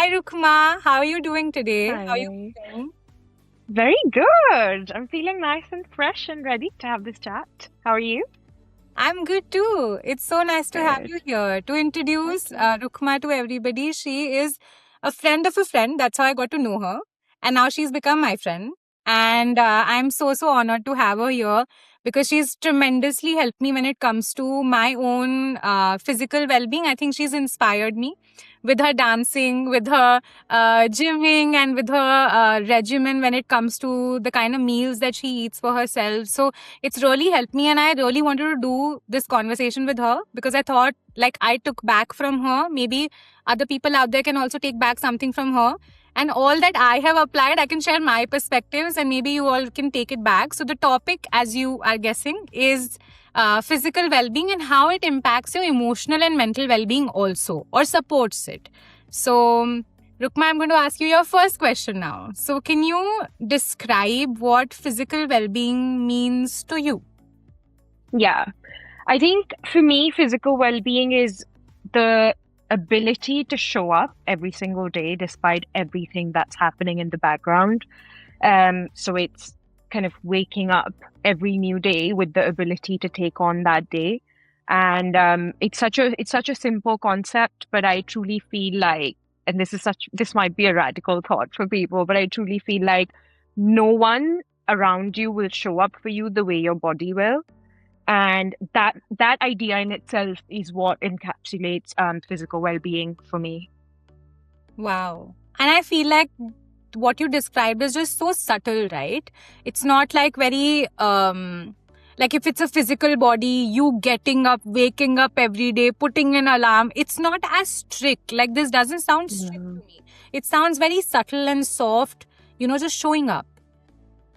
Hi, Rukma. How are you doing today? How are you Hi. feeling? Very good. I'm feeling nice and fresh and ready to have this chat. How are you? I'm good too. It's so nice to have Good. you here. To Thank introduce you. Rukma to everybody, she is a friend of a friend. That's how I got to know her. And now she's become my friend. And I'm so honored to have her here because she's tremendously helped me when it comes to my own physical well being. I think she's inspired me with her dancing, with her gymming, and with her regimen when it comes to the kind of meals that she eats for herself. So it's really helped me, and I really wanted to do this conversation with her because I thought like I took back from her, maybe other people out there can also take back something from her, and all that I have applied I can share my perspectives and maybe you all can take it back. So the topic, as you are guessing, is physical well-being and how it impacts your emotional and mental well-being also, or supports it. So Rukma, I'm going to ask you your first question now. So, can you describe what physical well being means to you? Yeah. I think for me, physical well-being is the ability to show up every single day despite everything that's happening in the background. So it's kind of waking up every new day with the ability to take on that day. And it's such a simple concept, but I truly feel like, and this might be a radical thought for people, but I truly feel like no one around you will show up for you the way your body will. And that idea in itself is what encapsulates physical well-being for me. Wow. And I feel like what you described is just so subtle, right? It's not like very, like if it's a physical body, you getting up, waking up every day, putting an alarm, it's not as strict. Like this doesn't sound strict Yeah. to me. It sounds very subtle and soft, just showing up.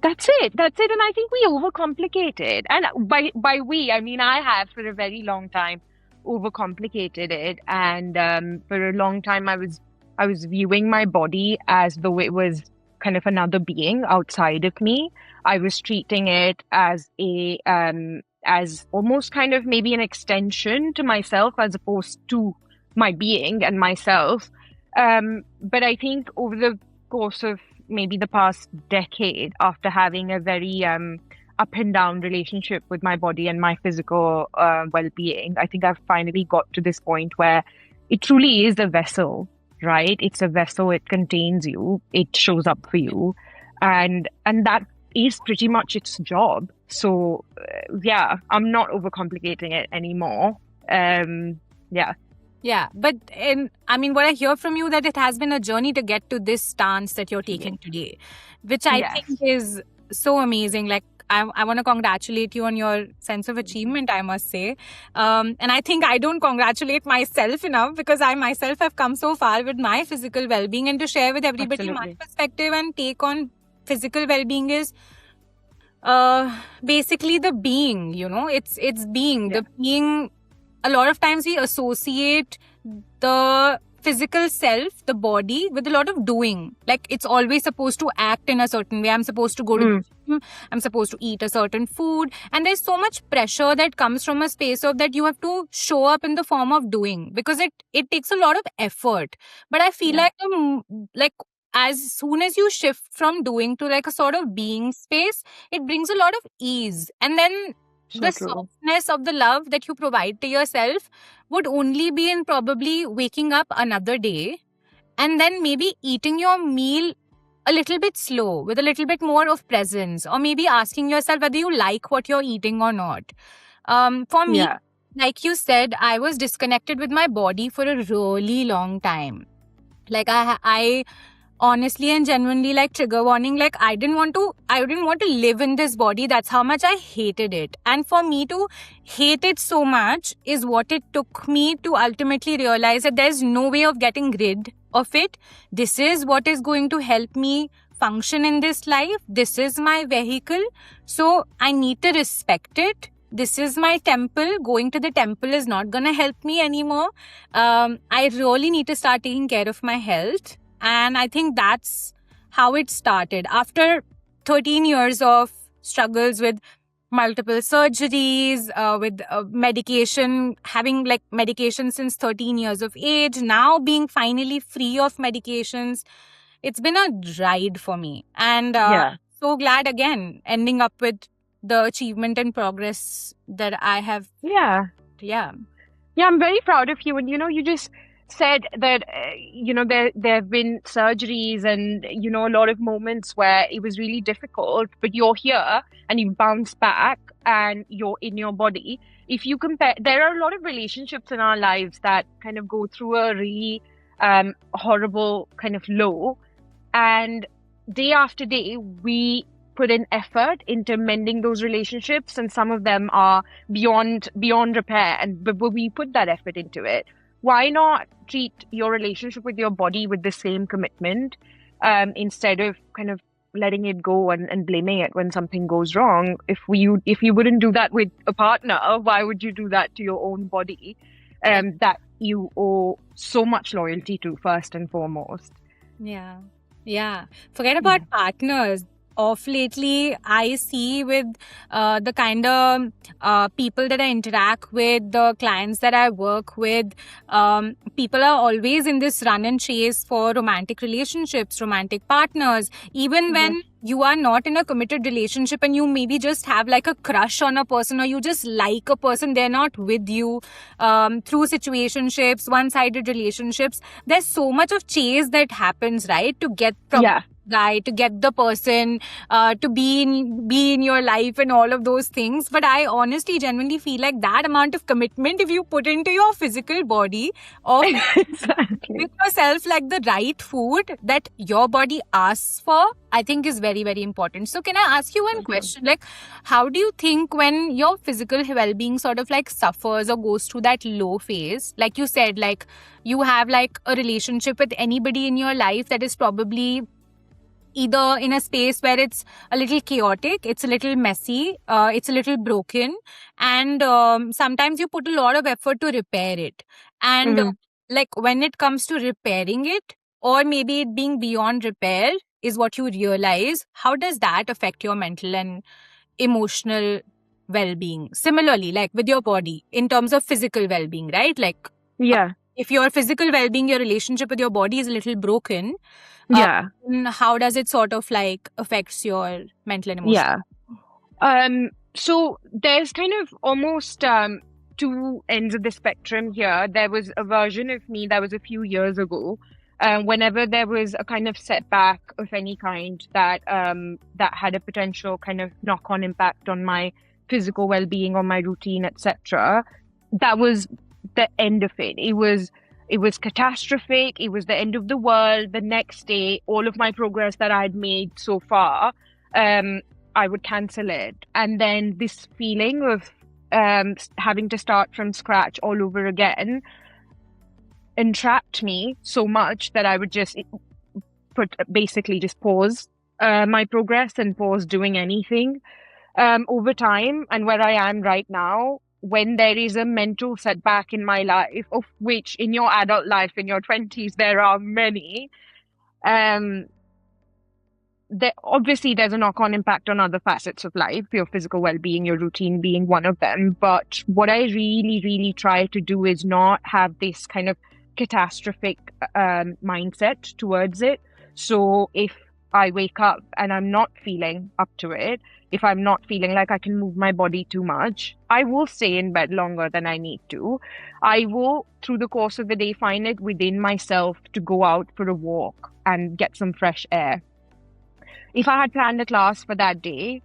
That's it. That's it. And I think we overcomplicate it. And by we, I mean I have for a very long time overcomplicated it. And for a long time I was viewing my body as though it was kind of another being outside of me. I was treating it as a as almost kind of maybe an extension to myself as opposed to my being and myself. But I think over the course of maybe the past decade, after having a very up and down relationship with my body and my physical well-being, I think I've finally got to this point where it truly is a vessel, right? It's a vessel. It contains you. It shows up for you, and that is pretty much its job. So yeah, I'm not overcomplicating it anymore. Yeah. Yeah, but I mean, what I hear from you that it has been a journey to get to this stance that you're taking today, which I think Yes. is so amazing. Like, I want to congratulate you on your sense of achievement, I must say. And I think I don't congratulate myself enough because I myself have come so far with my physical well-being, and to share with everybody my Absolutely. perspective and take on physical well-being is basically the being, it's being Yeah. the being. A lot of times we associate the physical self, the body, with a lot of doing. Like it's always supposed to act in a certain way. I'm supposed to go to the Mm, gym, I'm supposed to eat a certain food, and there's so much pressure that comes from a space of that you have to show up in the form of doing, because it takes a lot of effort. But I feel yeah. like like as soon as you shift from doing to like a sort of being space, it brings a lot of ease, and then So the true. softness of the love that you provide to yourself would only be in probably waking up another day and then maybe eating your meal a little bit slow with a little bit more of presence, or maybe asking yourself whether you like what you're eating or not. For me, Yeah. like you said, I was disconnected with my body for a really long time. Like I honestly and genuinely, like, trigger warning, like I didn't want to live in this body. That's how much I hated it. And for me to hate it so much is what it took me to ultimately realize that there's no way of getting rid of it. This is what is going to help me function in this life. This is my vehicle, so I need to respect it. This is my temple. Going to the temple is not gonna help me anymore. I really need to start taking care of my health. And I think that's how it started. After 13 years of struggles with multiple surgeries, with medication, having like medication since 13 years of age, now being finally free of medications. It's been a ride for me. And Yeah. so glad again, ending up with the achievement and progress that I have. Yeah. Yeah. Yeah, I'm very proud of you. And you just said that there have been surgeries and a lot of moments where it was really difficult, but you're here and you bounce back and you're in your body. If you compare, there are a lot of relationships in our lives that kind of go through a really horrible kind of low, and day after day we put in effort into mending those relationships, and some of them are beyond repair, and but we put that effort into it. Why not treat your relationship with your body with the same commitment, instead of kind of letting it go and blaming it when something goes wrong? If you wouldn't do that with a partner, why would you do that to your own body, that you owe so much loyalty to, first and foremost? Yeah. Yeah. Forget about partners. Of lately, I see with the kind of people that I interact with, the clients that I work with, people are always in this run and chase for romantic relationships, romantic partners. Even when you are not in a committed relationship and you maybe just have like a crush on a person, or you just like a person, they're not with you, through situationships, one-sided relationships, there's so much of chase that happens, right? To get from guy, to get the person, to be in your life and all of those things. But I honestly genuinely feel like that amount of commitment, if you put into your physical body, of Exactly. give yourself like the right food that your body asks for, I think is very, very important. So can I ask you one question? Like, how do you think when your physical well-being sort of like suffers or goes through that low phase, like you said, like you have like a relationship with anybody in your life that is probably either in a space where it's a little chaotic, it's a little messy, it's a little broken, and sometimes you put a lot of effort to repair it. And like when it comes to repairing it, or maybe it being beyond repair, is what you realize, how does that affect your mental and emotional well-being? Similarly, like with your body, in terms of physical well-being, right? Like, if your physical well-being, your relationship with your body is a little broken, how does it sort of like affects your mental and emotional? So there's kind of almost two ends of the spectrum here. There was a version of me that was a few years ago. Whenever there was a kind of setback of any kind that had a potential kind of knock-on impact on my physical well-being or my routine, etc., that was the end of it. It was catastrophic. It was the end of the world. The next day, all of my progress that I'd made so far, I would cancel it. And then this feeling of having to start from scratch all over again entrapped me so much that I would just basically just pause my progress and pause doing anything over time. And where I am right now, when there is a mental setback in my life, of which in your adult life, in your 20s, there are many, obviously there's a knock-on impact on other facets of life, your physical well-being, your routine being one of them. But what I really, really try to do is not have this kind of catastrophic mindset towards it. So if I wake up and I'm not feeling up to it, if I'm not feeling like I can move my body too much, I will stay in bed longer than I need to. I will, through the course of the day, find it within myself to go out for a walk and get some fresh air. If I had planned a class for that day,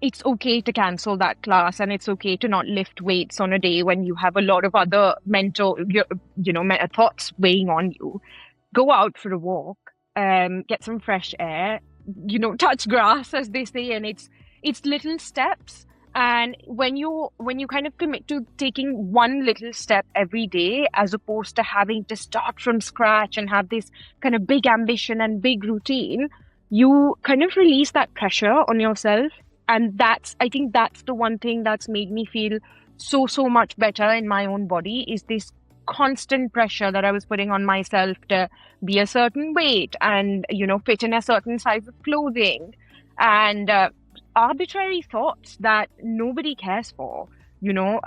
it's okay to cancel that class, and it's okay to not lift weights on a day when you have a lot of other mental, thoughts weighing on you. Go out for a walk, get some fresh air, touch grass, as they say, and it's little steps. And when you kind of commit to taking one little step every day, as opposed to having to start from scratch and have this kind of big ambition and big routine, you kind of release that pressure on yourself. And I think that's the one thing that's made me feel so much better in my own body, is this constant pressure that I was putting on myself to be a certain weight and, fit in a certain size of clothing and arbitrary thoughts that nobody cares for. You know,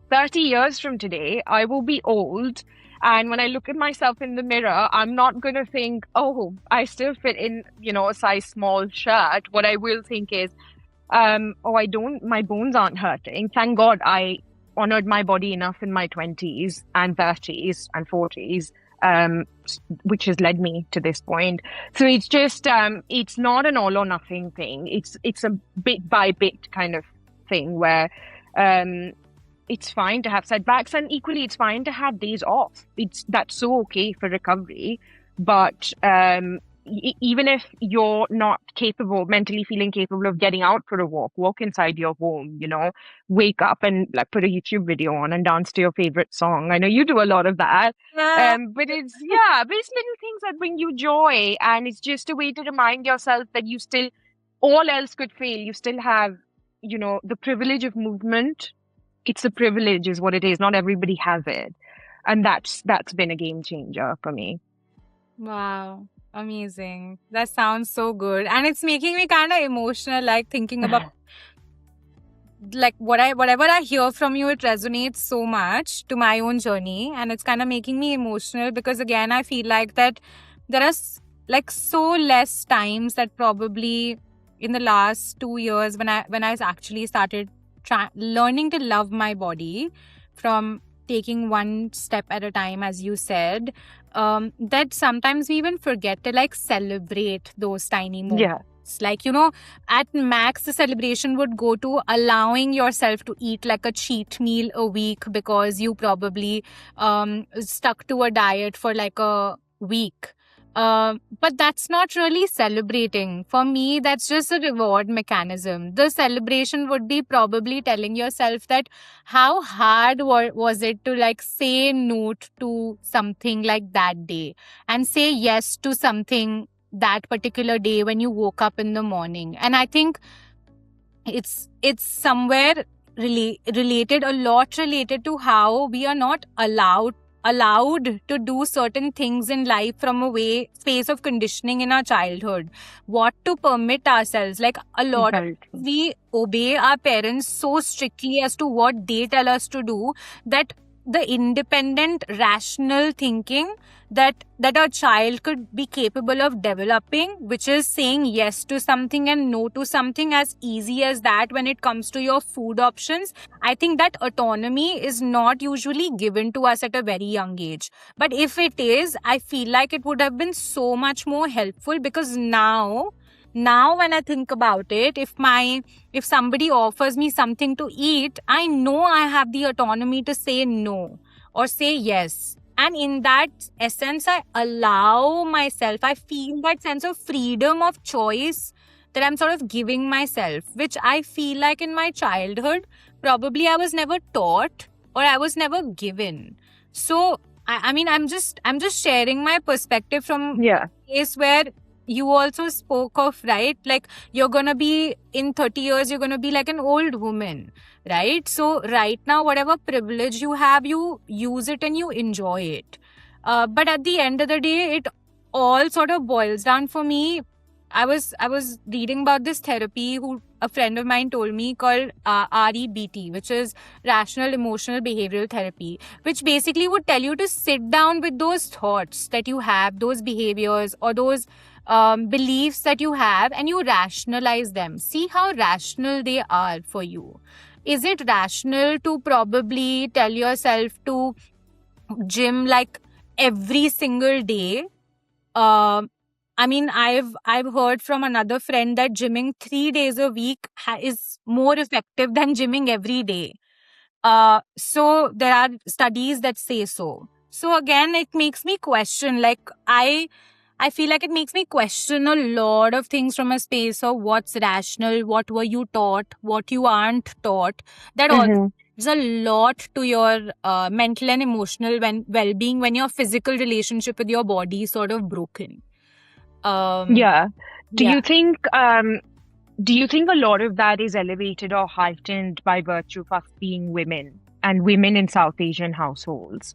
30 years from today, I will be old. And when I look at myself in the mirror, I'm not going to think, oh, I still fit in, a size small shirt. What I will think is, my bones aren't hurting. Thank God I honored my body enough in my 20s and 30s and 40s, which has led me to this point. So it's just, it's not an all or nothing thing. It's a bit by bit kind of thing where, it's fine to have setbacks, and equally it's fine to have days off. That's so okay for recovery. But even if you're not mentally feeling capable of getting out for a walk inside your home, wake up and like put a YouTube video on and dance to your favorite song. I know you do a lot of that. Yeah. But it's little things that bring you joy, and it's just a way to remind yourself that you still, all else could fail, you still have, the privilege of movement. It's a privilege is what it is. Not everybody has it. And that's been a game changer for me. Wow. Amazing. That sounds so good. And it's making me kind of emotional, like thinking about like whatever I hear from you, it resonates so much to my own journey. And it's kind of making me emotional because again, I feel like that there are like so less times that probably in the last 2 years when I actually started learning to love my body from taking one step at a time, as you said, that sometimes we even forget to like celebrate those tiny moments. Yeah. Like, at max, the celebration would go to allowing yourself to eat like a cheat meal a week because you probably stuck to a diet for like a week. But that's not really celebrating. For me, that's just a reward mechanism. The celebration would be probably telling yourself that how hard was it to like say no to something like that day and say yes to something that particular day when you woke up in the morning. And I think it's somewhere a lot related to how we are not allowed to do certain things in life from a space of conditioning in our childhood. What to permit ourselves, like a lot of we obey our parents so strictly as to what they tell us to do, that the independent rational thinking that a child could be capable of developing, which is saying yes to something and no to something as easy as that when it comes to your food options. I think that autonomy is not usually given to us at a very young age. But if it is, I feel like it would have been so much more helpful because now when I think about it, if somebody offers me something to eat, I know I have the autonomy to say no or say yes. And in that essence, I allow myself, I feel that sense of freedom of choice that I'm sort of giving myself, which I feel like in my childhood, probably I was never taught or I was never given. So, I mean, I'm just sharing my perspective from a place where you also spoke of, right? Like you're going to be in 30 years, you're going to be like an old woman, right? So right now, whatever privilege you have, you use it and you enjoy it. But at the end of the day, it all sort of boils down for me. I was reading about this therapy who a friend of mine told me called REBT, which is Rational Emotional Behavioral Therapy, which basically would tell you to sit down with those thoughts that you have, those behaviors or those beliefs that you have, and you rationalize them. See how rational they are for you. Is it rational to probably tell yourself to gym like every single day? I mean, I've heard from another friend that gymming 3 days a week is more effective than gymming every day. So there are studies that say so. So again, it makes me question, like I feel like it makes me question a lot of things from a space of what's rational, what were you taught, what you aren't taught. That also adds a lot to your mental and emotional well-being when your physical relationship with your body is sort of broken. Do you think a lot of that is elevated or heightened by virtue of us being women and women in South Asian households?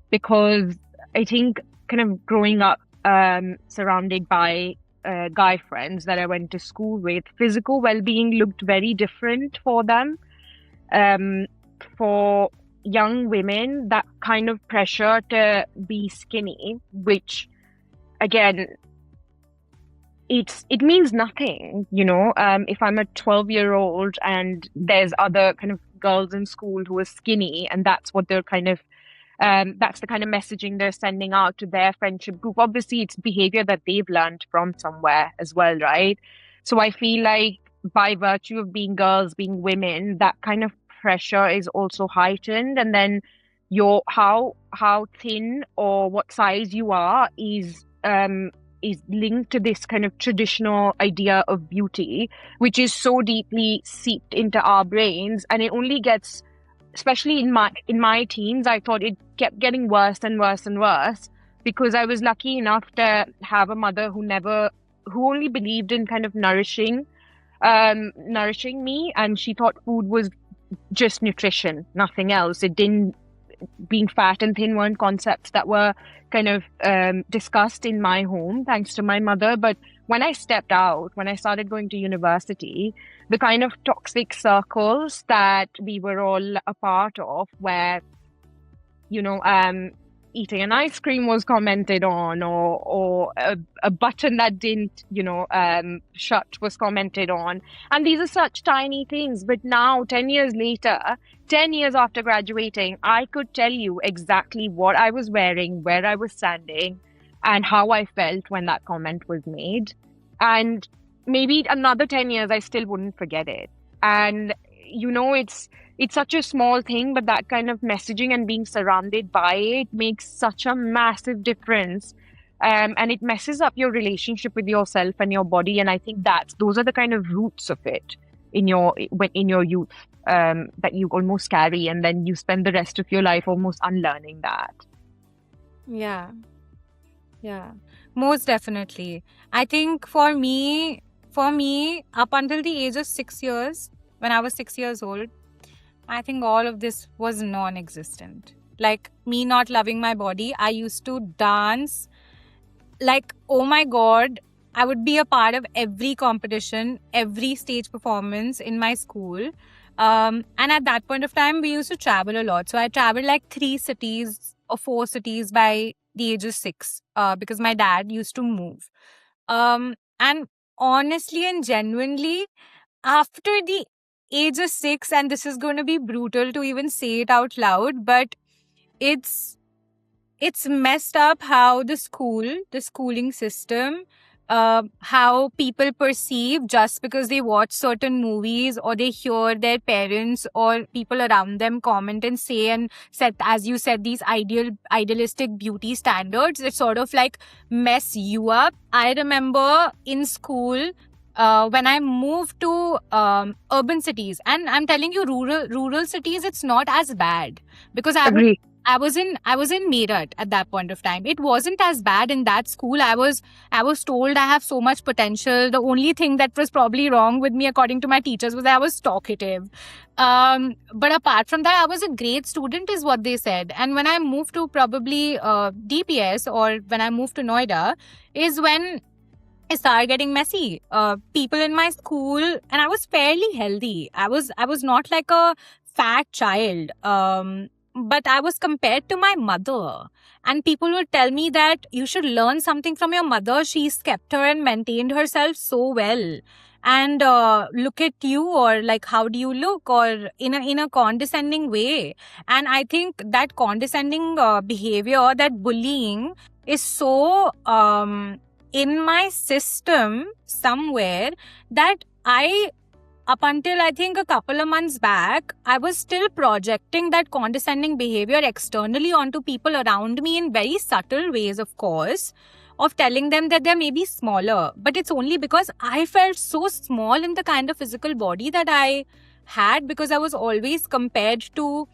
Because I think kind of growing up surrounded by guy friends that I went to school with, physical well-being looked very different for them. For young women, that kind of pressure to be skinny, which again, it means nothing, if I'm a 12-year-old and there's other kind of girls in school who are skinny, and that's what they're kind of that's the kind of messaging they're sending out to their friendship group. Obviously, it's behavior that they've learned from somewhere as well, right? So I feel like by virtue of being girls, being women, that kind of pressure is also heightened. And then how thin or what size you are is linked to this kind of traditional idea of beauty, which is so deeply seeped into our brains, and it only gets, especially in my teens, I thought it kept getting worse and worse and worse, because I was lucky enough to have a mother who only believed in kind of nourishing me, and she thought food was just nutrition, nothing else. Being fat and thin weren't concepts that were kind of discussed in my home, thanks to my mother. But when I stepped out, when I started going to university, the kind of toxic circles that we were all a part of, where, eating an ice cream was commented on, or a button that didn't, shut was commented on. And these are such tiny things. But now, 10 years later, 10 years after graduating, I could tell you exactly what I was wearing, where I was standing, and how I felt when that comment was made. And maybe another 10 years, I still wouldn't forget it. And, it's such a small thing, but that kind of messaging and being surrounded by it makes such a massive difference. And it messes up your relationship with yourself and your body. And I think those are the kind of roots of it in your youth, that you almost carry, and then you spend the rest of your life almost unlearning that. Yeah. Most definitely. I think for me, up until the age of 6 years, when I was 6 years old, I think all of this was non-existent. Like, me not loving my body, I used to dance like, oh my God, I would be a part of every competition, every stage performance in my school. And at that point of time, we used to travel a lot. So I traveled like 3 cities or 4 cities by the age of 6, because my dad used to move. And honestly and genuinely, after the age of 6, and this is going to be brutal to even say it out loud, but it's messed up how the schooling system, how people perceive, just because they watch certain movies or they hear their parents or people around them comment and say and set, as you said, these idealistic beauty standards, it sort of like mess you up. I remember in school, when I moved to urban cities, and I'm telling you, rural cities, it's not as bad, because Agree. I was in Meerut at that point of time. It wasn't as bad in that school. I was told I have so much potential. The only thing that was probably wrong with me, according to my teachers, was I was talkative. But apart from that, I was a great student, is what they said. And when I moved to probably DPS, or when I moved to Noida, is when it started getting messy. People in my school, and I was fairly healthy. I was not like a fat child. But I was compared to my mother, and people would tell me that you should learn something from your mother. She's kept her and maintained herself so well. And look at you, or like, how do you look, or in a condescending way. And I think that condescending behavior, that bullying, is so in my system somewhere, that up until I think a couple of months back, I was still projecting that condescending behavior externally onto people around me in very subtle ways, of course, of telling them that they're maybe smaller. But it's only because I felt so small in the kind of physical body that I had, because I was always compared to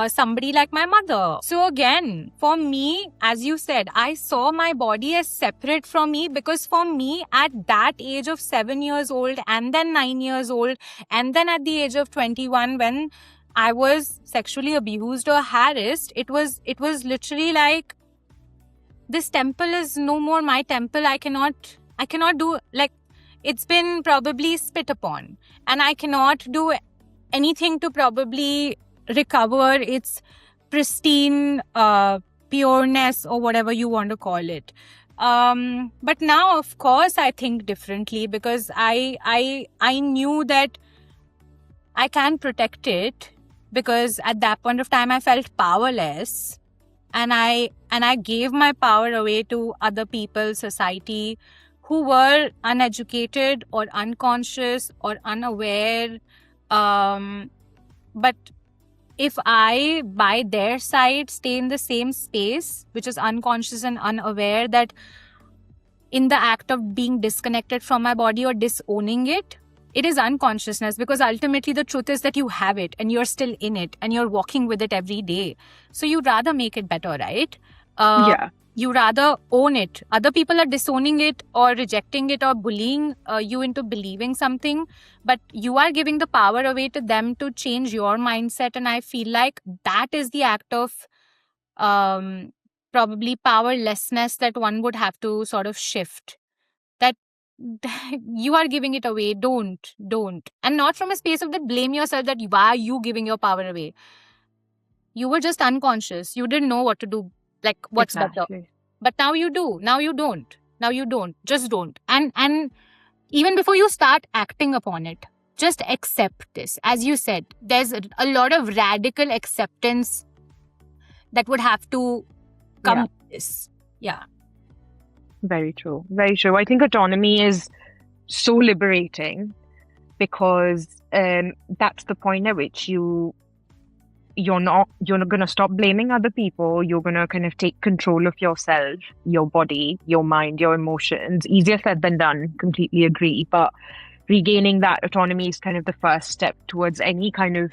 somebody like my mother. So again, for me, as you said, I saw my body as separate from me, because for me, at that age of 7 years old, and then 9 years old, and then at the age of 21, when I was sexually abused or harassed, it was literally like, this temple is no more my temple. I cannot I cannot do, like, it's been probably spit upon, and I cannot do anything to probably recover its pristine pureness, or whatever you want to call it. But now, of course, I think differently, because I knew that I can protect it, because at that point of time I felt powerless, and I gave my power away to other people, society, who were uneducated or unconscious or unaware. But if I, by their side, stay in the same space, which is unconscious and unaware, that in the act of being disconnected from my body or disowning it, it is unconsciousness, because ultimately the truth is that you have it and you're still in it and you're walking with it every day. So you'd rather make it better, right? Yeah. You rather own it. Other people are disowning it or rejecting it or bullying you into believing something, but you are giving the power away to them to change your mindset. And I feel like that is the act of probably powerlessness that one would have to sort of shift. That you are giving it away. Don't. And not from a space of that blame yourself, that why are you giving your power away? You were just unconscious. You didn't know what to do, like what's better. Exactly. But now you do. Now you don't. Just don't. And even before you start acting upon it, just accept this. As you said, there's a lot of radical acceptance that would have to come Yeah. with this. Yeah. Very true. Very true. I think autonomy is so liberating, because that's the point at which you're not going to stop blaming other people. You're going to kind of take control of yourself, your body, your mind, your emotions. Easier said than done. Completely agree. But regaining that autonomy is kind of the first step towards any kind of,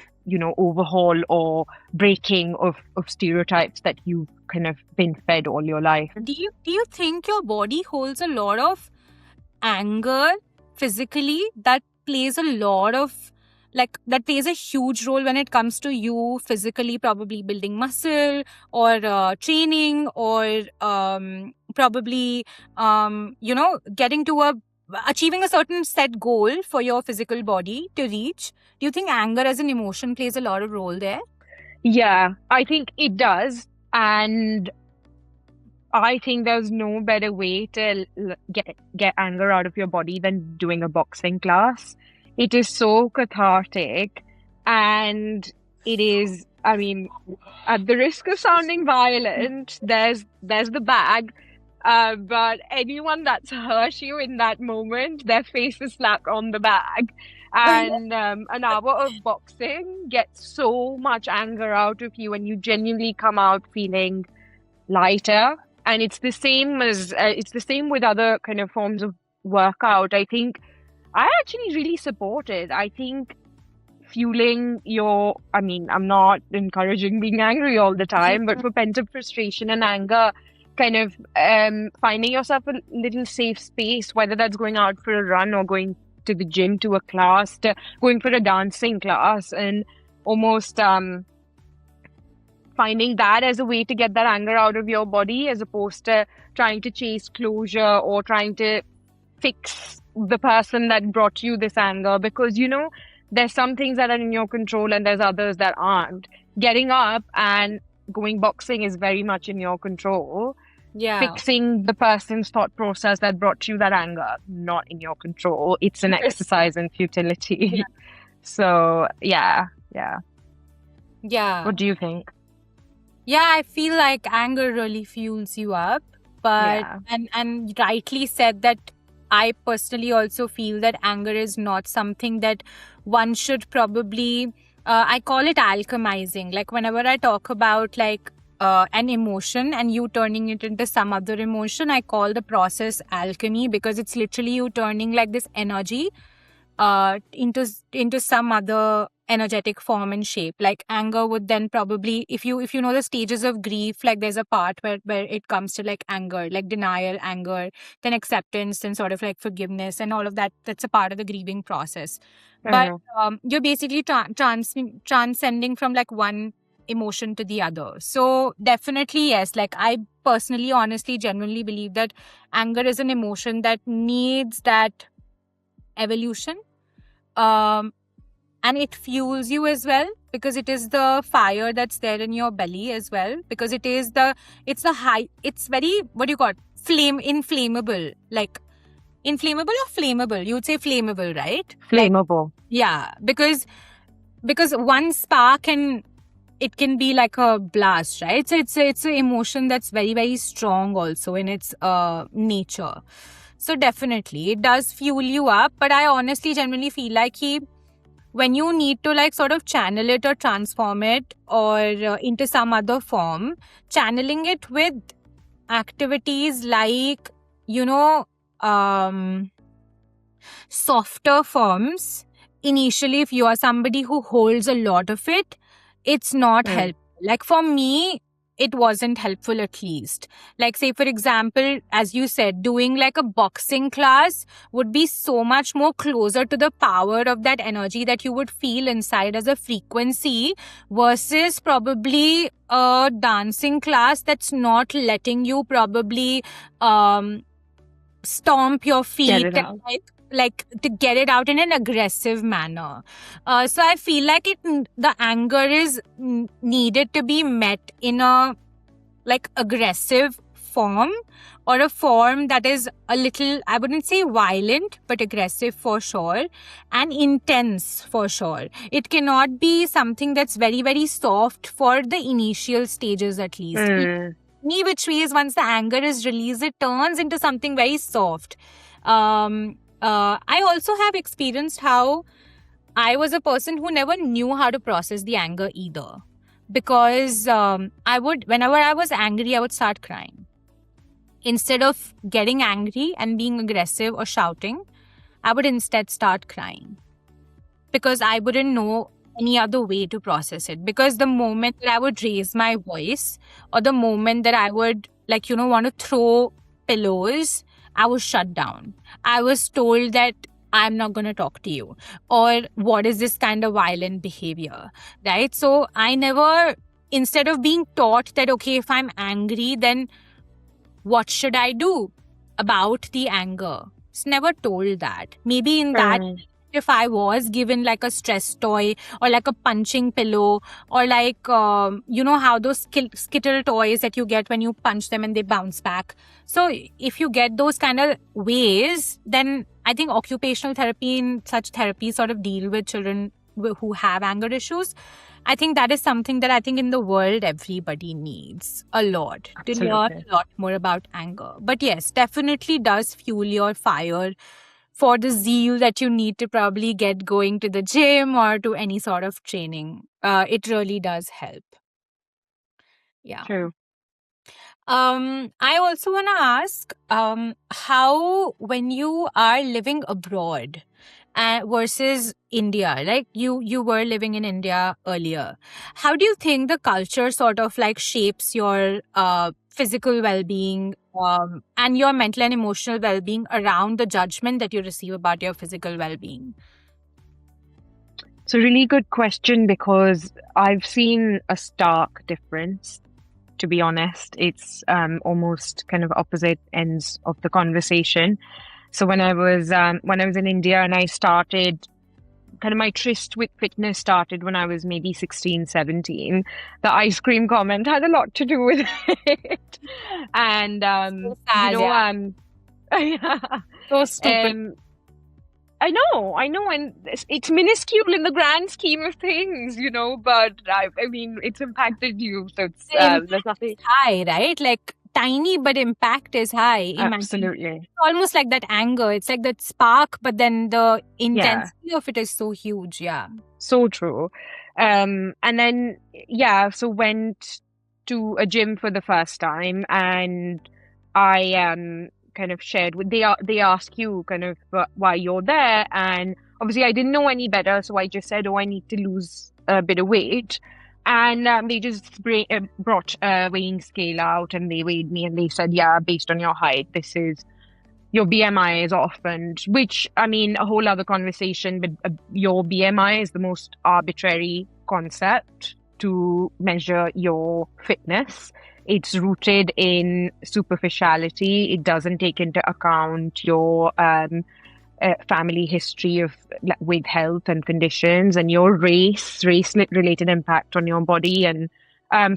overhaul or breaking of stereotypes that you've kind of been fed all your life. Do you think your body holds a lot of anger physically that plays a lot of, like, that plays a huge role when it comes to you physically probably building muscle or training, or probably getting to achieving a certain set goal for your physical body to reach? Do you think anger as an emotion plays a lot of role there? Yeah, I think it does. And I think there's no better way to get anger out of your body than doing a boxing class. It is so cathartic, and it is, I mean, at the risk of sounding violent, there's the bag. But anyone that's hurt you in that moment, their face is slapped on the bag. And an hour of boxing gets so much anger out of you, and you genuinely come out feeling lighter. And it's the same with other kind of forms of workout. I think I actually really support it. I think fueling I'm not encouraging being angry all the time, but for pent-up frustration and anger, kind of finding yourself a little safe space, whether that's going out for a run or going to the gym, to a class, to going for a dancing class, and almost finding that as a way to get that anger out of your body, as opposed to trying to chase closure or trying to fix the person that brought you this anger. Because, there's some things that are in your control and there's others that aren't. Getting up and going boxing is very much in your control. Yeah. Fixing the person's thought process that brought you that anger, not in your control. It's an exercise in futility. Yeah. So, yeah. Yeah. What do you think? Yeah, I feel like anger really fuels you up, but and rightly said that I personally also feel that anger is not something that one should probably I call it alchemizing. Like, whenever I talk about like an emotion and you turning it into some other emotion, I call the process alchemy, because it's literally you turning like this energy into some other energetic form and shape. Like anger would then probably, if you know the stages of grief, like there's a part where it comes to like anger, like denial, anger, then acceptance, and sort of like forgiveness and all of that. That's a part of the grieving process. But you're basically transcending from like one emotion to the other. So definitely, yes, like I personally, honestly, genuinely believe that anger is an emotion that needs that evolution. And it fuels you as well, because it is the fire that's there in your belly as well, because it's the high, it's very, what do you call it, inflammable, like inflammable or flammable, you'd say flammable, right? Flammable. Yeah, because one spark it can be like a blast, right? So it's an emotion that's very, very strong also in its nature. So definitely it does fuel you up, but I honestly genuinely feel like when you need to like sort of channel it or transform it or into some other form, channeling it with activities like, you know, softer forms initially, if you are somebody who holds a lot of it, it's not helpful. Like for me, it wasn't helpful, at least. Like, say for example, as you said, doing like a boxing class would be so much more closer to the power of that energy that you would feel inside as a frequency, versus probably a dancing class that's not letting you probably stomp your feet and like to get it out in an aggressive manner. So I feel like the anger is needed to be met in a like aggressive form, or a form that is a little, I wouldn't say violent, but aggressive for sure, and intense for sure. It cannot be something that's very, very soft for the initial stages, at least. Any which ways, once the anger is released, it turns into something very soft. I also have experienced how I was a person who never knew how to process the anger either. Because whenever I was angry, I would start crying. Instead of getting angry and being aggressive or shouting, I would instead start crying. Because I wouldn't know any other way to process it. Because the moment that I would raise my voice, or the moment that I would want to throw pillows, I was shut down. I was told that I'm not going to talk to you, or what is this kind of violent behavior, right? So I never, instead of being taught that, okay, if I'm angry, then what should I do about the anger? It's never told that. Maybe in that, if I was given like a stress toy or like a punching pillow, or like, how those skittle toys that you get when you punch them and they bounce back. So if you get those kind of ways, then I think occupational therapy and such therapies sort of deal with children who have anger issues. I think that is something that I think in the world everybody needs a lot. Absolutely. To learn a lot more about anger. But yes, definitely does fuel your fire for the zeal that you need to probably get going to the gym or to any sort of training. It really does help. Yeah. True. I also want to ask, how, when you are living abroad versus India, like you were living in India earlier, how do you think the culture sort of like shapes your physical well-being and your mental and emotional well-being around the judgment that you receive about your physical well-being? It's a really good question, because I've seen a stark difference. To be honest, it's almost kind of opposite ends of the conversation. So when I was in India, and I started kind of my tryst with fitness started when I was maybe 16, 17. The ice cream comment had a lot to do with it. And So sad, so stupid. I know, and it's minuscule in the grand scheme of things, but I mean, it's impacted you, so it's there's nothing. High, right? Like tiny, but impact is high. Absolutely. It's almost like that anger. It's like that spark, but then the intensity of it is so huge. Yeah. So true. And then, so went to a gym for the first time, and I kind of shared with, they ask you kind of why you're there, and obviously I didn't know any better, so I just said, I need to lose a bit of weight. And they just brought a weighing scale out, and they weighed me, and they said, based on your height, this is, your BMI is off. And which, I mean, a whole other conversation, but your BMI is the most arbitrary concept to measure your fitness. It's rooted in superficiality. It doesn't take into account your family history of with health and conditions, and your race related impact on your body, and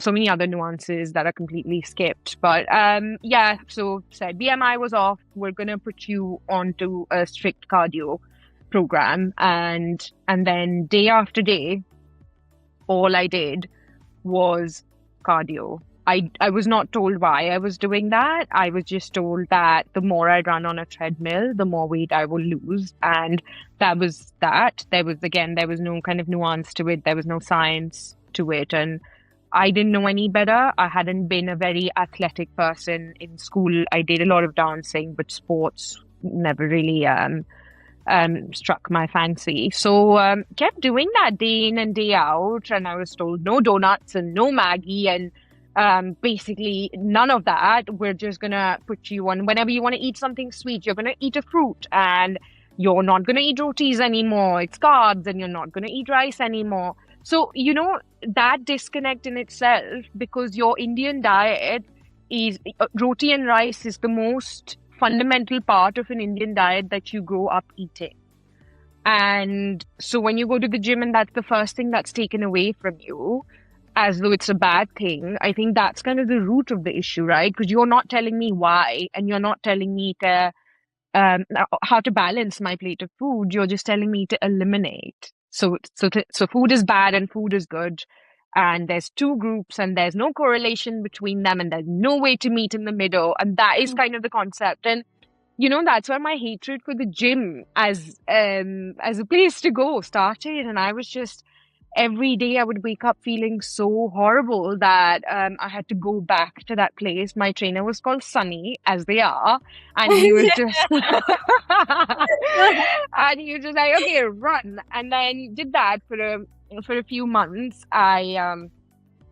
so many other nuances that are completely skipped. But yeah, so said BMI was off. We're gonna put you onto a strict cardio program, and then day after day, all I did was cardio. I was not told why I was doing that. I was just told that the more I run on a treadmill, the more weight I will lose. And that was that. There was no kind of nuance to it. There was no science to it. And I didn't know any better. I hadn't been a very athletic person in school. I did a lot of dancing, but sports never really struck my fancy. So kept doing that day in and day out. And I was told no donuts and no Maggie and basically none of that. We're just gonna put you on, whenever you want to eat something sweet, you're gonna eat a fruit, and you're not gonna eat rotis anymore. It's carbs, and you're not gonna eat rice anymore. So, that disconnect in itself, because your Indian diet is roti and rice is the most fundamental part of an Indian diet that you grow up eating. And so when you go to the gym and that's the first thing that's taken away from you, as though it's a bad thing, I think that's kind of the root of the issue, right? Because you're not telling me why, and you're not telling me to how to balance my plate of food. You're just telling me to eliminate. So food is bad and food is good, and there's two groups, and there's no correlation between them, and there's no way to meet in the middle, and that is kind of the concept. And that's where my hatred for the gym as a place to go started. And I was just, every day I would wake up feeling so horrible that I had to go back to that place. My trainer was called Sunny, as they are, and he was just and he was just like, okay, run. And then did that for a few months. I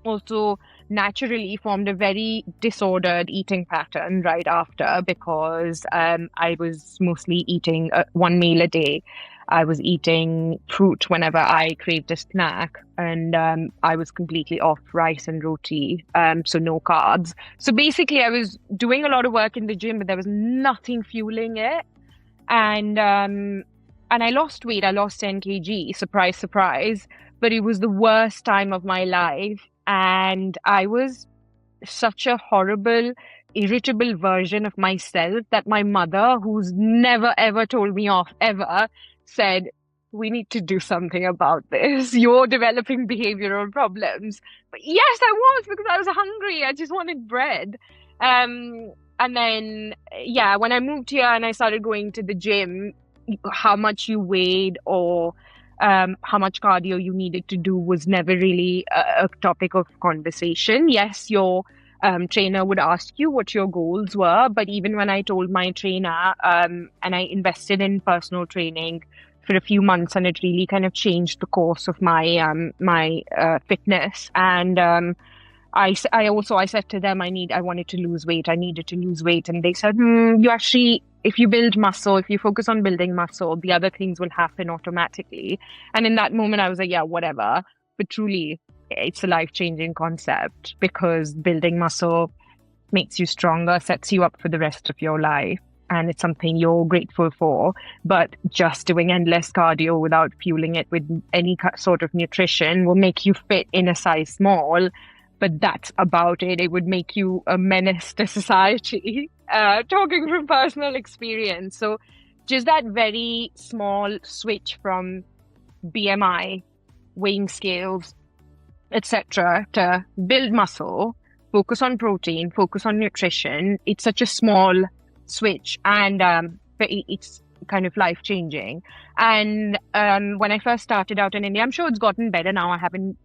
also naturally formed a very disordered eating pattern right after, because I was mostly eating one meal a day. I was eating fruit whenever I craved a snack, and I was completely off rice and roti, so no carbs. So basically, I was doing a lot of work in the gym, but there was nothing fueling it. And I lost weight. I lost 10 kg. Surprise, surprise. But it was the worst time of my life, and I was such a horrible, irritable version of myself that my mother, who's never ever told me off ever, said, we need to do something about this. You're developing behavioral problems. But yes, I was, because I was hungry. I just wanted bread. And then, yeah, when I moved here and I started going to the gym, how much you weighed or how much cardio you needed to do was never really a topic of conversation. Yes, your trainer would ask you what your goals were, but even when I told my trainer, and I invested in personal training for a few months, and it really kind of changed the course of my fitness. And I said to them, I wanted to lose weight. I needed to lose weight, and they said, you actually, if you build muscle, if you focus on building muscle, the other things will happen automatically. And in that moment, I was like, yeah, whatever. But truly, it's a life-changing concept, because building muscle makes you stronger, sets you up for the rest of your life, and it's something you're grateful for. But just doing endless cardio without fueling it with any sort of nutrition will make you fit in a size small, but that's about it. It would make you a menace to society, talking from personal experience. So just that very small switch from BMI, weighing scales, etc., to build muscle, focus on protein, focus on nutrition. It's such a small switch, and it's kind of life-changing. And when I first started out in India, I'm sure it's gotten better now. I haven't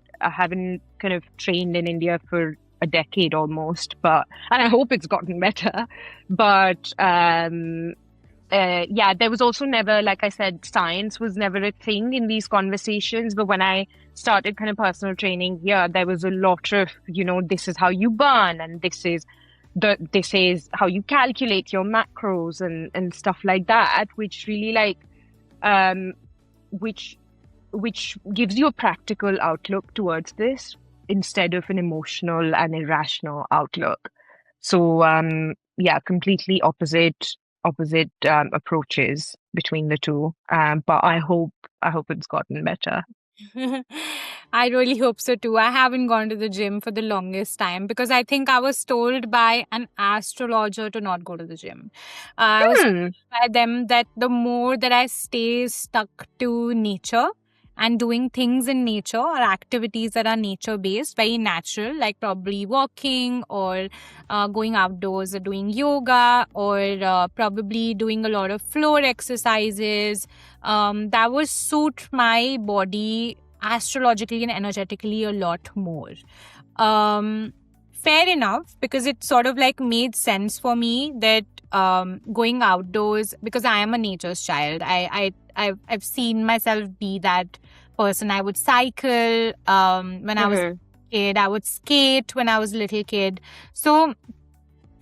kind of trained in India for a decade almost, and I hope it's gotten better. But yeah, there was also never, like I said, science was never a thing in these conversations. But when I started kind of personal training here, there was a lot of, this is how you burn, and this is how you calculate your macros and stuff like that, which really which gives you a practical outlook towards this. instead of an emotional and irrational outlook. So yeah, completely opposite approaches between the two. But I hope it's gotten better. I really hope so too. I haven't gone to the gym for the longest time because I think I was told by an astrologer to not go to the gym. I was told Hmm. by them that the more that I stay stuck to nature and doing things in nature or activities that are nature based, very natural, like probably walking or going outdoors or doing yoga or probably doing a lot of floor exercises, that would suit my body astrologically and energetically a lot more. Fair enough, because it sort of like made sense for me that going outdoors, because I am a nature's child. I've seen myself be that person. I would cycle when I was a kid. I would skate when I was a little kid. So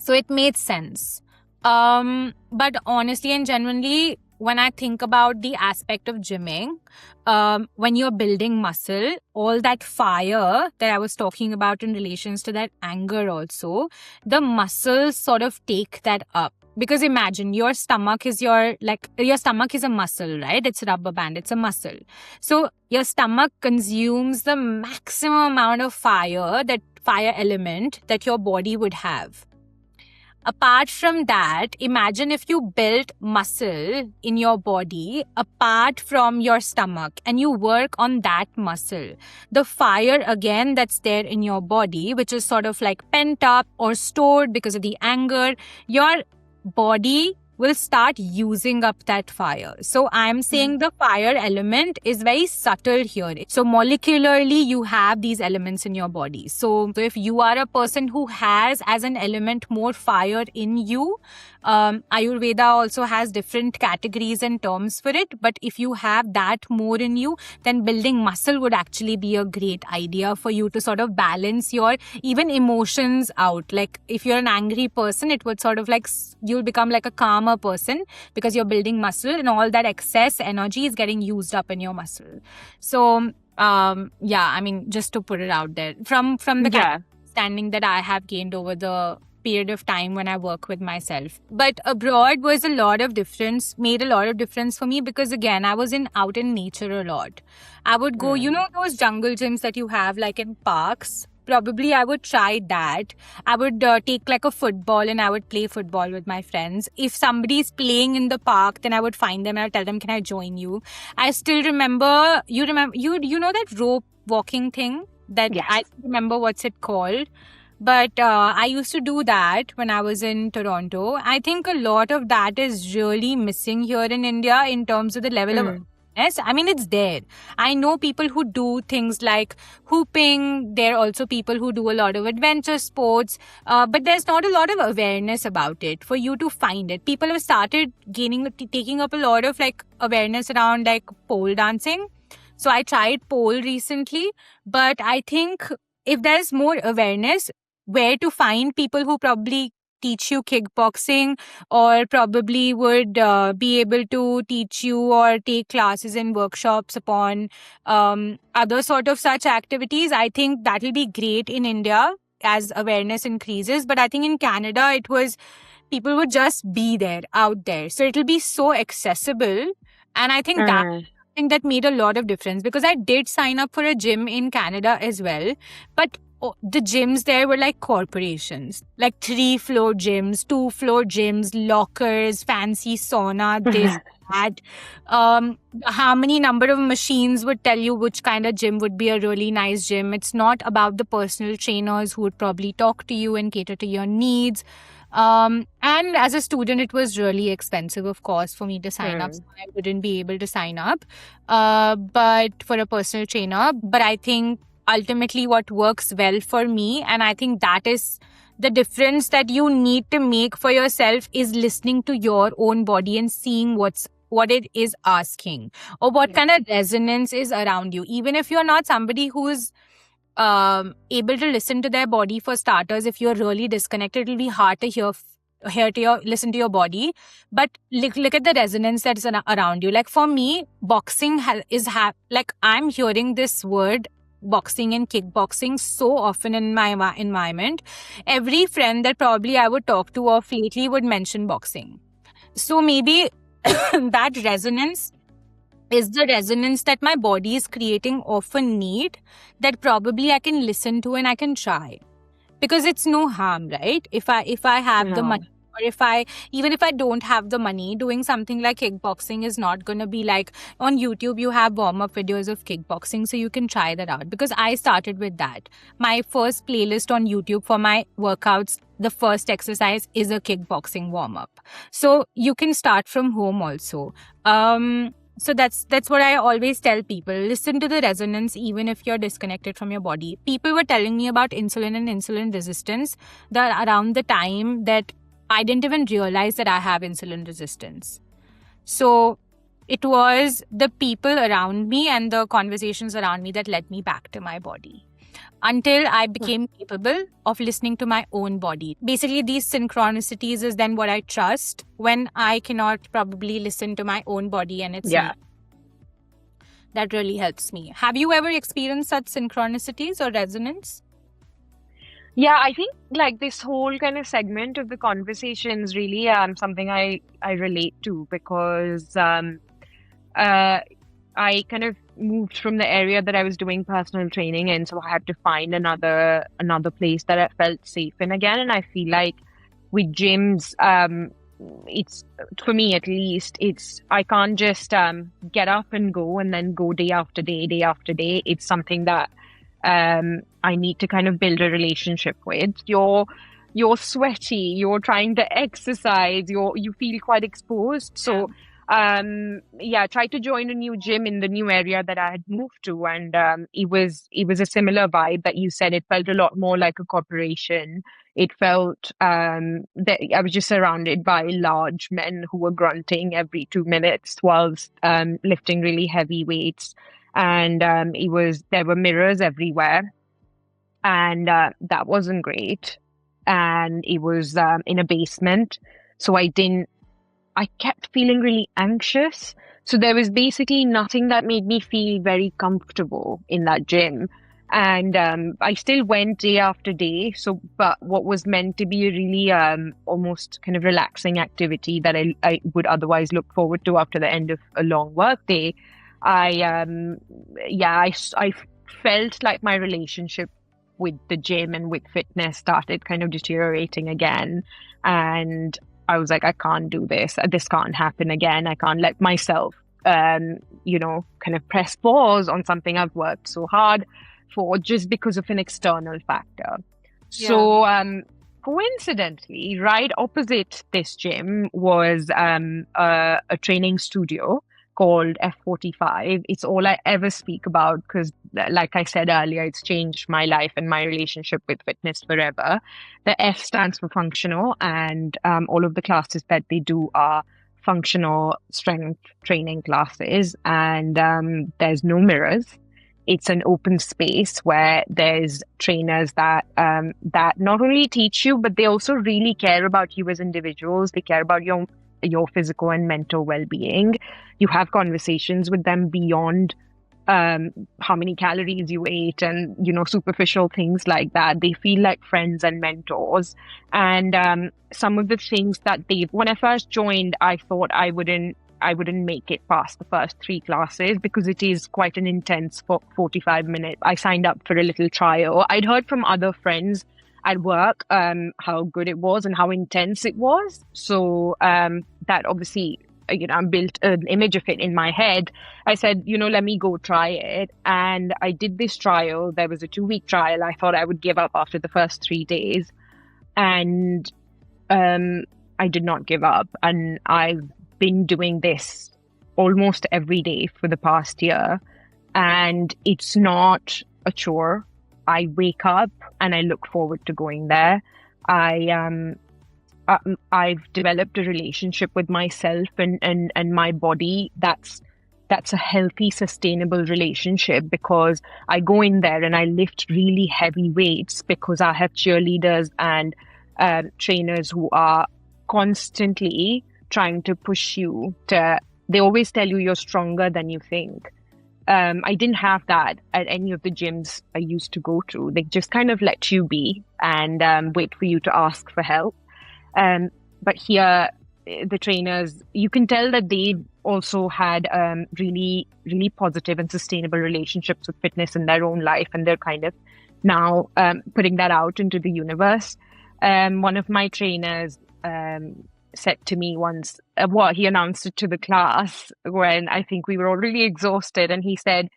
it made sense. But honestly and genuinely, when I think about the aspect of gymming, when you're building muscle, all that fire that I was talking about in relations to that anger also, the muscles sort of take that up. Because imagine your stomach is your stomach is a muscle, right? It's a rubber band, it's a muscle. So your stomach consumes the maximum amount of fire element that your body would have. Apart from that, imagine if you built muscle in your body apart from your stomach and you work on that muscle. The fire again that's there in your body, which is sort of like pent up or stored because of the anger, your body will start using up that fire. So I'm saying the fire element is very subtle here. So molecularly, you have these elements in your body. So if you are a person who has as an element more fire in you, Ayurveda also has different categories and terms for it. But if you have that more in you, then building muscle would actually be a great idea for you to sort of balance your even emotions out. Like if you're an angry person, it would sort of like you'll become like a calmer person because you're building muscle and all that excess energy is getting used up in your muscle. So yeah, I mean, just to put it out there from the kind of understanding that I have gained over the period of time when I work with myself. But abroad was made a lot of difference for me because again, I was out in nature a lot. I would go, those jungle gyms that you have like in parks. Probably I would try that. I would take like a football and I would play football with my friends. If somebody is playing in the park, then I would find them and I would tell them, can I join you? I still remember, you know that rope walking thing? I don't remember what's it called. But I used to do that when I was in Toronto. I think a lot of that is really missing here in India in terms of the level of awareness. I mean, it's there. I know people who do things like hooping. There are also people who do a lot of adventure sports. But there's not a lot of awareness about it for you to find it. People have started taking up a lot of like awareness around like pole dancing. So I tried pole recently. But I think if there's more awareness, where to find people who probably teach you kickboxing or probably would be able to teach you or take classes and workshops upon other sort of such activities. I think that will be great in India as awareness increases. But I think in Canada, people would just be there, out there. So it'll be so accessible. And I think that made a lot of difference because I did sign up for a gym in Canada as well. But the gyms there were like corporations, like 3-floor gyms, 2-floor gyms, lockers, fancy sauna, this, that. How many number of machines would tell you which kind of gym would be a really nice gym. It's not about the personal trainers who would probably talk to you and cater to your needs. And as a student, it was really expensive, of course, for me to sign up. So I wouldn't be able to sign up. But for a personal trainer, but I think ultimately what works well for me, and I think that is the difference that you need to make for yourself, is listening to your own body and seeing what it is asking or what kind of resonance is around you. Even if you're not somebody who's able to listen to their body, for starters, if you're really disconnected, it'll be hard to listen to your body. But look at the resonance that is around you. Like for me, boxing like I'm hearing this word boxing and kickboxing so often in my environment. Every friend that probably I would talk to of lately would mention boxing. So maybe that resonance is the resonance that my body is creating of a need that probably I can listen to and I can try, because it's no harm, right? If I have the No. money, or even if I don't have the money, doing something like kickboxing is not going to be like, on YouTube you have warm up videos of kickboxing, so you can try that out, because I started with that. My first playlist on YouTube for my workouts, the first exercise is a kickboxing warm up. So you can start from home also. So that's what I always tell people. Listen to the resonance even if you're disconnected from your body. People were telling me about insulin and insulin resistance that around the time that I didn't even realize that I have insulin resistance. So it was the people around me and the conversations around me that led me back to my body, until I became capable of listening to my own body. Basically, these synchronicities is then what I trust when I cannot probably listen to my own body and its Yeah. needs. That really helps me. Have you ever experienced such synchronicities or resonance? Yeah, I think like this whole kind of segment of the conversation is really something I relate to, because I kind of moved from the area that I was doing personal training in, so I had to find another place that I felt safe in again. And I feel like with gyms, it's, for me at least, it's, I can't just get up and go and then go day after day, day after day. It's something that I need to kind of build a relationship with. You're sweaty, you're trying to exercise, you feel quite exposed. So try to join a new gym in the new area that I had moved to, and it was a similar vibe that you said. It felt a lot more like a corporation. It felt that I was just surrounded by large men who were grunting every 2 minutes whilst lifting really heavy weights, and there were mirrors everywhere, and that wasn't great. And it was in a basement, so I kept feeling really anxious. So there was basically nothing that made me feel very comfortable in that gym. And I still went day after day. But what was meant to be a really almost kind of relaxing activity that I would otherwise look forward to after the end of a long work day, I felt like my relationship with the gym and with fitness started kind of deteriorating again. And I was like, I can't do this. This can't happen again. I can't let myself, kind of press pause on something I've worked so hard for just because of an external factor. Yeah. So, coincidentally, right opposite this gym was a training studio called F45. It's all I ever speak about because, like I said earlier, it's changed my life and my relationship with fitness forever. The F stands for functional, and all of the classes that they do are functional strength training classes, and there's no mirrors. It's an open space where there's trainers that not only teach you, but they also really care about you as individuals. They care about your physical and mental well-being. You have conversations with them beyond how many calories you ate and superficial things like that. They feel like friends and mentors. And some of the things that when I first joined, I thought I wouldn't make it past the first 3 classes because it is quite an intense 45 minutes. I signed up for a little trial. I'd heard from other friends at work how good it was and how intense it was. So that obviously, I built an image of it in my head. I said, let me go try it. And I did this trial. There was a 2-week trial. I thought I would give up after the first 3 days. And I did not give up. And I've been doing this almost every day for the past year. And it's not a chore. I wake up and I look forward to going there. I've developed a relationship with myself and my body that's a healthy, sustainable relationship, because I go in there and I lift really heavy weights because I have cheerleaders and trainers who are constantly trying to push you to. They always tell you you're stronger than you think. I didn't have that at any of the gyms I used to go to. They just kind of let you be and wait for you to ask for help. But here, the trainers, you can tell that they also had really, really positive and sustainable relationships with fitness in their own life, and they're kind of now putting that out into the universe. One of my trainers said to me once, he announced it to the class when I think we were all really exhausted, and he said,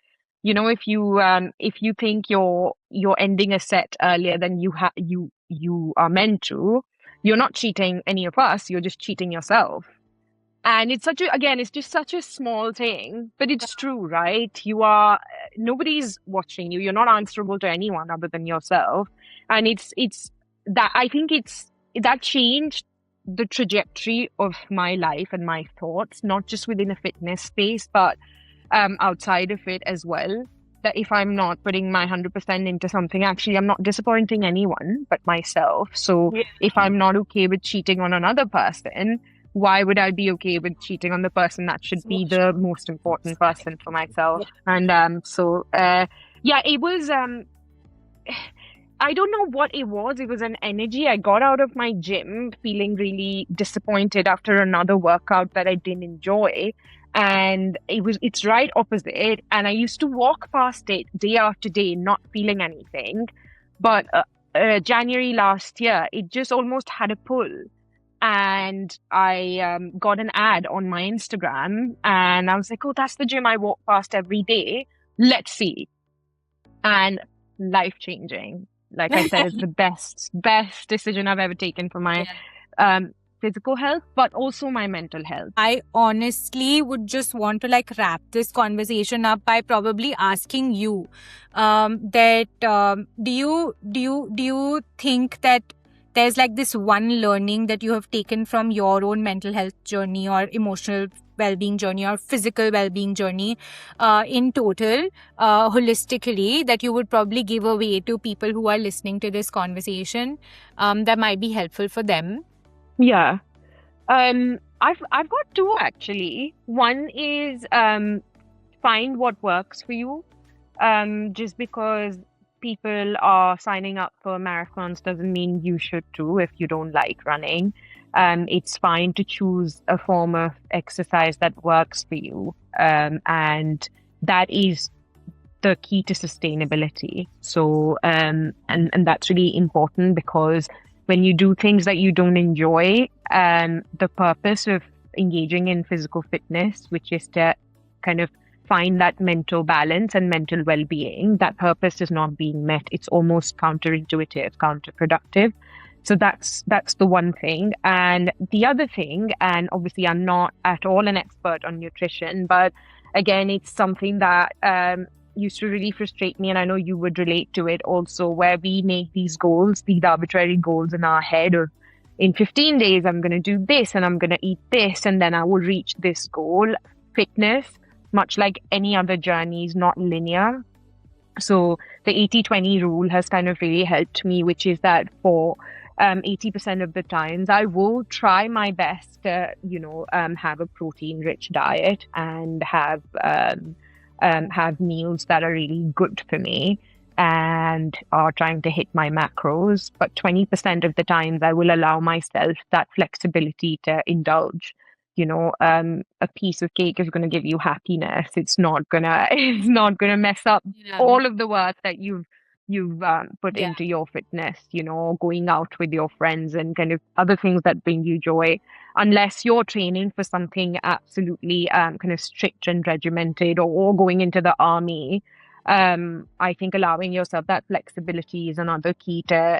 you know, if you think you're ending a set earlier than you are meant to, you're not cheating any of us, you're just cheating yourself. And it's just such a small thing, but it's true, right? Nobody's watching you. You're not answerable to anyone other than yourself. And it's that, I think that changed the trajectory of my life and my thoughts, not just within a fitness space, but outside of it as well. That if I'm not putting my 100% into something, actually, I'm not disappointing anyone but myself. So if I'm not okay with cheating on another person, why would I be okay with cheating on the person that should be the most important person for myself? And it was, I don't know what it was. It was an energy. I got out of my gym feeling really disappointed after another workout that I didn't enjoy. And it's right opposite. And I used to walk past it day after day, not feeling anything. But January last year, it just almost had a pull. And I got an ad on my Instagram, and I was like, oh, that's the gym I walk past every day. Let's see. And life-changing. Like I said, it's the best decision I've ever taken for my physical health, but also my mental health. I honestly would just want to wrap this conversation up by probably asking you that do you think that there's this one learning that you have taken from your own mental health journey or emotional well-being journey or physical well-being journey in total, holistically, that you would probably give away to people who are listening to this conversation that might be helpful for them? Yeah. I've got two actually. One is find what works for you. Just because people are signing up for marathons doesn't mean you should too if you don't like running. It's fine to choose a form of exercise that works for you. And that is the key to sustainability. So, and that's really important, because when you do things that you don't enjoy, the purpose of engaging in physical fitness, which is to kind of find that mental balance and mental well-being, that purpose is not being met. It's almost counterintuitive, counterproductive. So that's the one thing. And the other thing, and obviously I'm not at all an expert on nutrition, but again, it's something that used to really frustrate me, and I know you would relate to it also, where we make these goals, these arbitrary goals in our head of, in 15 days, I'm going to do this and I'm going to eat this and then I will reach this goal. Fitness, much like any other journey, is not linear. So the 80-20 rule has kind of really helped me, which is that for 80% of the times, I will try my best to, have a protein-rich diet and have meals that are really good for me and are trying to hit my macros. But 20% of the times, I will allow myself that flexibility to indulge. A piece of cake is going to give you happiness. It's not gonna mess up all of the work that you've put into your fitness, going out with your friends and kind of other things that bring you joy, unless you're training for something absolutely kind of strict and regimented, or going into the army. I think allowing yourself that flexibility is another key to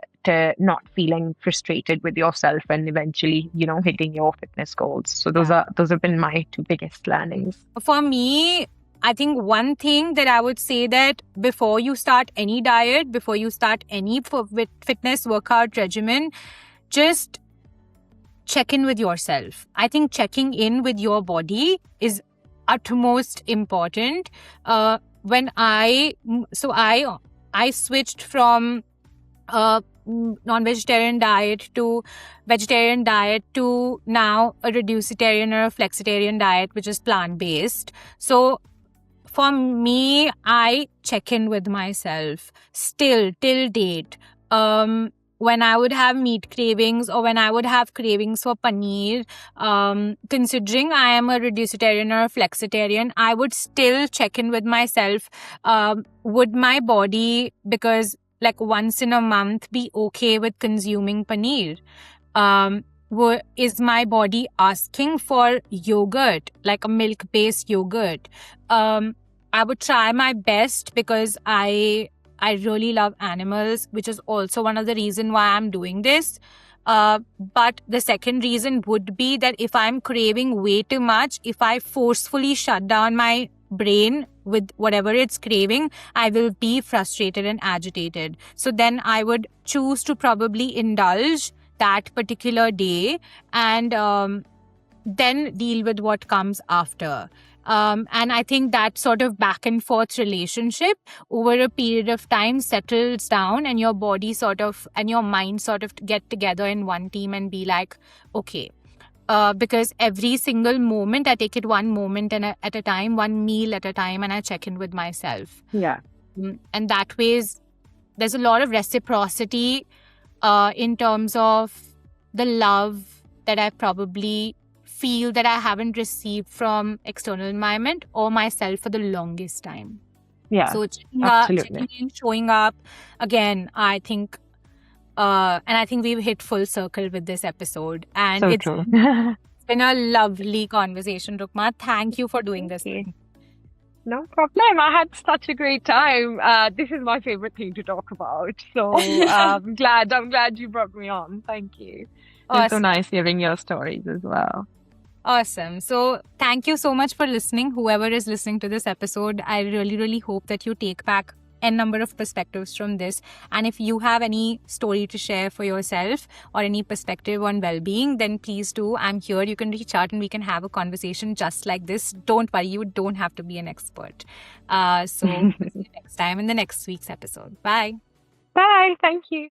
not feeling frustrated with yourself and eventually, hitting your fitness goals. So those have been my two biggest learnings. For me, I think one thing that I would say, that before you start any diet, before you start any fitness workout regimen, just check in with yourself. I think checking in with your body is utmost important. When I switched from non-vegetarian diet to vegetarian diet to now a reducitarian or a flexitarian diet, which is plant-based. So For me, I check in with myself still till date. When I would have meat cravings or when I would have cravings for paneer, considering I am a reducitarian or a flexitarian, I would still check in with myself. Would my body, because like once in a month, be okay with consuming paneer? Is my body asking for yogurt, like a milk-based yogurt? I would try my best because I really love animals, which is also one of the reasons why I'm doing this. But the second reason would be that if I'm craving way too much, if I forcefully shut down my brain with whatever it's craving, I will be frustrated and agitated. So then I would choose to probably indulge that particular day and then deal with what comes after. And I think that sort of back and forth relationship over a period of time settles down, and your body sort of and your mind sort of get together in one team and be like, okay. Because every single moment, I take it one moment at a time, one meal at a time, and I check in with myself. Yeah. And that ways, there's a lot of reciprocity in terms of the love that I probably feel that I haven't received from external environment or myself for the longest time. Yeah. So absolutely. checking in, showing up, again, I think, and I think we've hit full circle with this episode. And So it's true. been a lovely conversation, Rukma. Thank you for doing this. Thank you. No problem. I had such a great time. This is my favorite thing to talk about. So I'm glad you brought me on. Thank you. It's so Awesome. nice hearing your stories as well. Awesome. So thank you so much for listening. Whoever is listening to this episode, I really, really hope that you take back a number of perspectives from this. And if you have any story to share for yourself or any perspective on well-being, then please do. I'm here. You can reach out and we can have a conversation just like this. Don't worry, you don't have to be an expert. So see you next time in the next week's episode. Bye. Bye. Thank you.